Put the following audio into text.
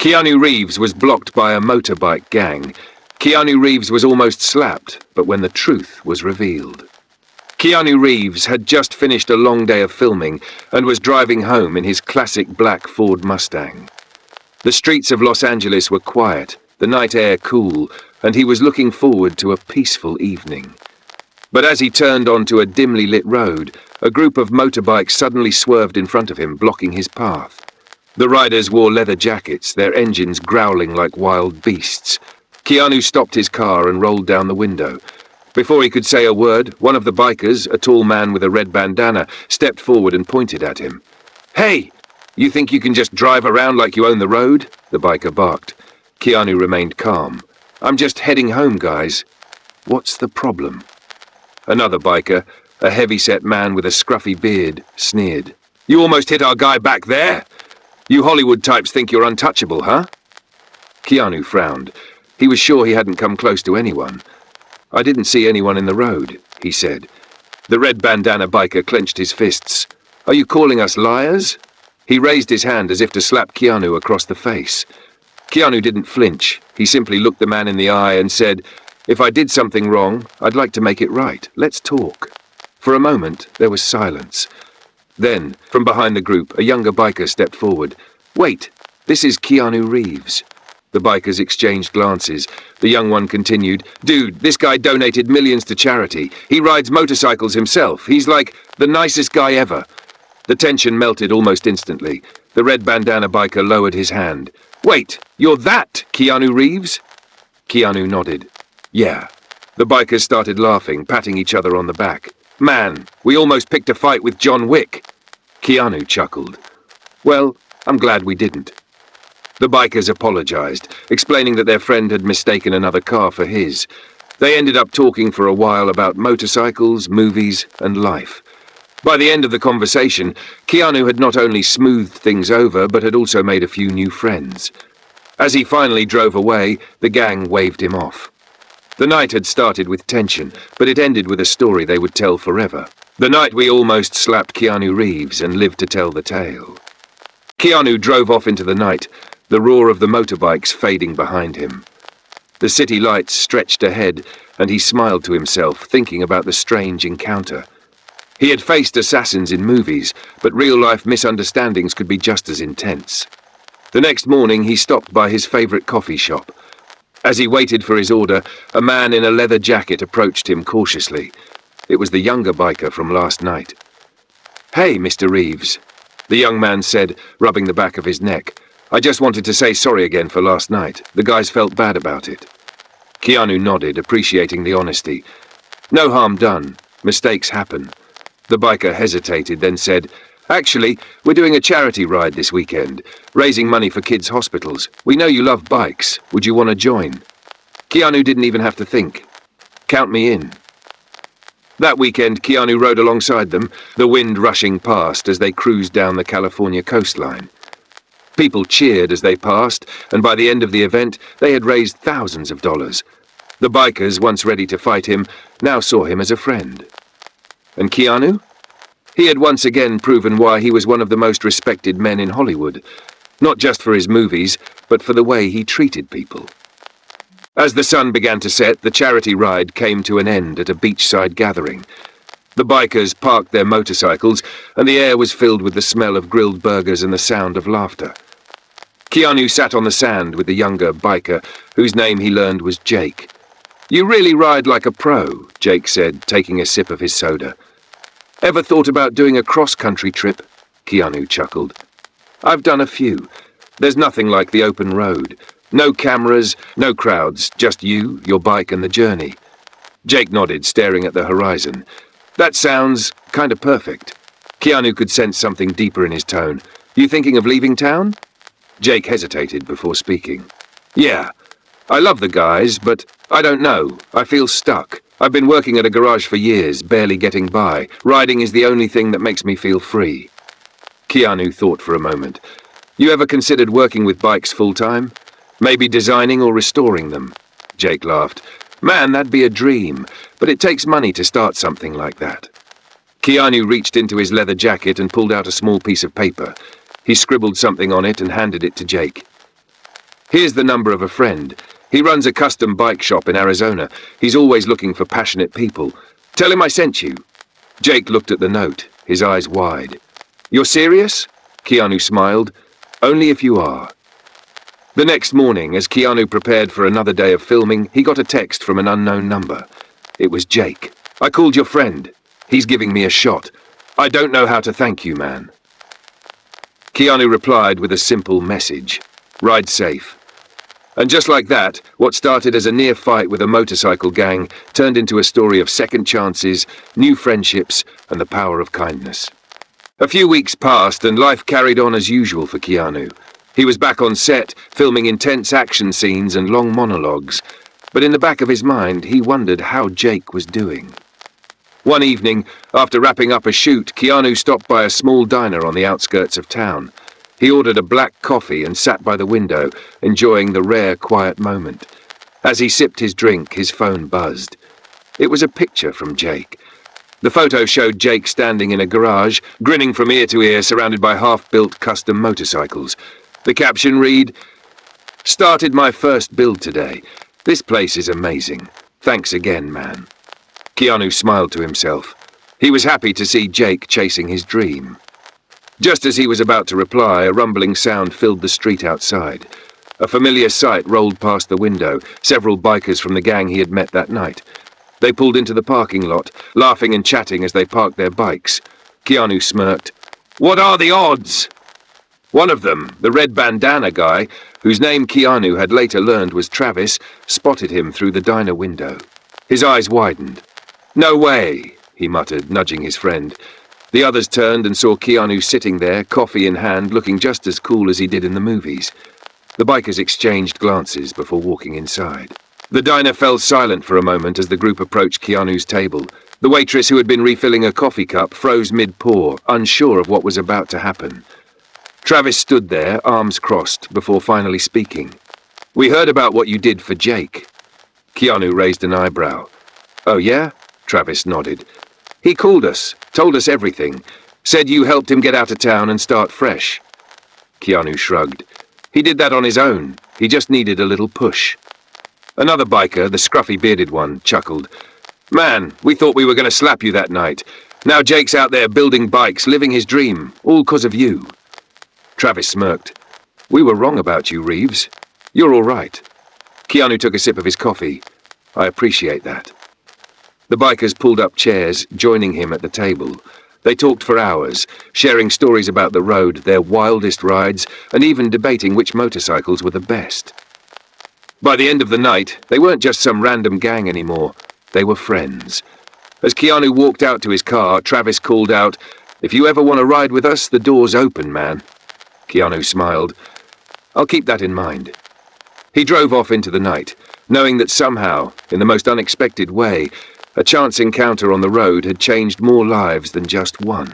Keanu Reeves was blocked by a motorbike gang. Keanu Reeves was almost slapped, but when the truth was revealed. Keanu Reeves had just finished a long day of filming and was driving home in his classic black Ford Mustang. The streets of Los Angeles were quiet, the night air cool, and he was looking forward to a peaceful evening. But as he turned onto a dimly lit road, a group of motorbikes suddenly swerved in front of him, blocking his path. The riders wore leather jackets, their engines growling like wild beasts. Keanu stopped his car and rolled down the window. Before he could say a word, one of the bikers, a tall man with a red bandana, stepped forward and pointed at him. "Hey! You think you can just drive around like you own the road?" the biker barked. Keanu remained calm. "I'm just heading home, guys." "What's the problem?" Another biker, a heavy-set man with a scruffy beard, sneered. "You almost hit our guy back there! You Hollywood types think you're untouchable, huh?" Keanu frowned. He was sure he hadn't come close to anyone. "I didn't see anyone in the road," he said. The red bandana biker clenched his fists. "Are you calling us liars?" He raised his hand as if to slap Keanu across the face. Keanu didn't flinch. He simply looked the man in the eye and said, "If I did something wrong, I'd like to make it right. Let's talk." For a moment, there was silence. Then, from behind the group, a younger biker stepped forward. "Wait, this is Keanu Reeves." The bikers exchanged glances. The young one continued, "Dude, this guy donated millions to charity. He rides motorcycles himself. He's like the nicest guy ever." The tension melted almost instantly. The red bandana biker lowered his hand. "Wait, you're that Keanu Reeves?" Keanu nodded. "Yeah." The bikers started laughing, patting each other on the back. "Man, we almost picked a fight with John Wick." Keanu chuckled. "Well, I'm glad we didn't." The bikers apologized, explaining that their friend had mistaken another car for his. They ended up talking for a while about motorcycles, movies, and life. By the end of the conversation, Keanu had not only smoothed things over, but had also made a few new friends. As he finally drove away, the gang waved him off. The night had started with tension, but it ended with a story they would tell forever. The night we almost slapped Keanu Reeves and lived to tell the tale. Keanu drove off into the night, the roar of the motorbikes fading behind him. The city lights stretched ahead, and he smiled to himself, thinking about the strange encounter. He had faced assassins in movies, but real-life misunderstandings could be just as intense. The next morning, he stopped by his favorite coffee shop. As he waited for his order, a man in a leather jacket approached him cautiously. It was the younger biker from last night. "Hey, Mr. Reeves," the young man said, rubbing the back of his neck. "I just wanted to say sorry again for last night. The guys felt bad about it." Keanu nodded, appreciating the honesty. "No harm done. Mistakes happen." The biker hesitated, then said, "Actually, we're doing a charity ride this weekend, raising money for kids' hospitals. We know you love bikes. Would you want to join?" Keanu didn't even have to think. "Count me in." That weekend, Keanu rode alongside them, the wind rushing past as they cruised down the California coastline. People cheered as they passed, and by the end of the event, they had raised thousands of dollars. The bikers, once ready to fight him, now saw him as a friend. And Keanu? He had once again proven why he was one of the most respected men in Hollywood, not just for his movies, but for the way he treated people. As the sun began to set, the charity ride came to an end at a beachside gathering. The bikers parked their motorcycles, and the air was filled with the smell of grilled burgers and the sound of laughter. Keanu sat on the sand with the younger biker, whose name he learned was Jake. "You really ride like a pro," Jake said, taking a sip of his soda. "Ever thought about doing a cross-country trip?" Keanu chuckled. "I've done a few. There's nothing like the open road. No cameras, no crowds, just you, your bike, and the journey." Jake nodded, staring at the horizon. "That sounds kinda perfect." Keanu could sense something deeper in his tone. "You thinking of leaving town?" Jake hesitated before speaking. "Yeah. I love the guys, but I don't know. I feel stuck. I've been working at a garage for years, barely getting by. Riding is the only thing that makes me feel free." Keanu thought for a moment. "You ever considered working with bikes full-time? Maybe designing or restoring them?" Jake laughed. "Man, that'd be a dream, but it takes money to start something like that." Keanu reached into his leather jacket and pulled out a small piece of paper. He scribbled something on it and handed it to Jake. Here's the number of a friend. He runs a custom bike shop in Arizona. He's always looking for passionate people. Tell him I sent you." Jake looked at the note, his eyes wide. "You're serious?" Keanu smiled. "Only if you are." The next morning, as Keanu prepared for another day of filming, he got a text from an unknown number. It was Jake. "I called your friend. He's giving me a shot. I don't know how to thank you, man." Keanu replied with a simple message. "Ride safe." And just like that, what started as a near fight with a motorcycle gang turned into a story of second chances, new friendships, and the power of kindness. A few weeks passed and life carried on as usual for Keanu. He was back on set, filming intense action scenes and long monologues, but in the back of his mind he wondered how Jake was doing. One evening, after wrapping up a shoot, Keanu stopped by a small diner on the outskirts of town. He ordered a black coffee and sat by the window, enjoying the rare quiet moment. As he sipped his drink, his phone buzzed. It was a picture from Jake. The photo showed Jake standing in a garage, grinning from ear to ear, surrounded by half-built custom motorcycles. The caption read, "Started my first build today. This place is amazing. Thanks again, man." Keanu smiled to himself. He was happy to see Jake chasing his dream. Just as he was about to reply, a rumbling sound filled the street outside. A familiar sight rolled past the window, several bikers from the gang he had met that night. They pulled into the parking lot, laughing and chatting as they parked their bikes. Keanu smirked. "What are the odds?" One of them, the red bandana guy, whose name Keanu had later learned was Travis, spotted him through the diner window. His eyes widened. "No way," he muttered, nudging his friend. The others turned and saw Keanu sitting there, coffee in hand, looking just as cool as he did in the movies. The bikers exchanged glances before walking inside. The diner fell silent for a moment as the group approached Keanu's table. The waitress, who had been refilling a coffee cup, froze mid-pour, unsure of what was about to happen. Travis stood there, arms crossed, before finally speaking. "We heard about what you did for Jake." Keanu raised an eyebrow. "Oh yeah?" Travis nodded. "He called us, told us everything, said you helped him get out of town and start fresh." Keanu shrugged. "He did that on his own. He just needed a little push." Another biker, the scruffy bearded one, chuckled. "Man, we thought we were going to slap you that night. Now Jake's out there building bikes, living his dream, all 'cause of you." Travis smirked. "We were wrong about you, Reeves. You're all right." Keanu took a sip of his coffee. "I appreciate that." The bikers pulled up chairs, joining him at the table. They talked for hours, sharing stories about the road, their wildest rides, and even debating which motorcycles were the best. By the end of the night, they weren't just some random gang anymore. They were friends. As Keanu walked out to his car, Travis called out, "If you ever want to ride with us, the door's open, man." Keanu smiled. "I'll keep that in mind." He drove off into the night, knowing that somehow, in the most unexpected way, a chance encounter on the road had changed more lives than just one.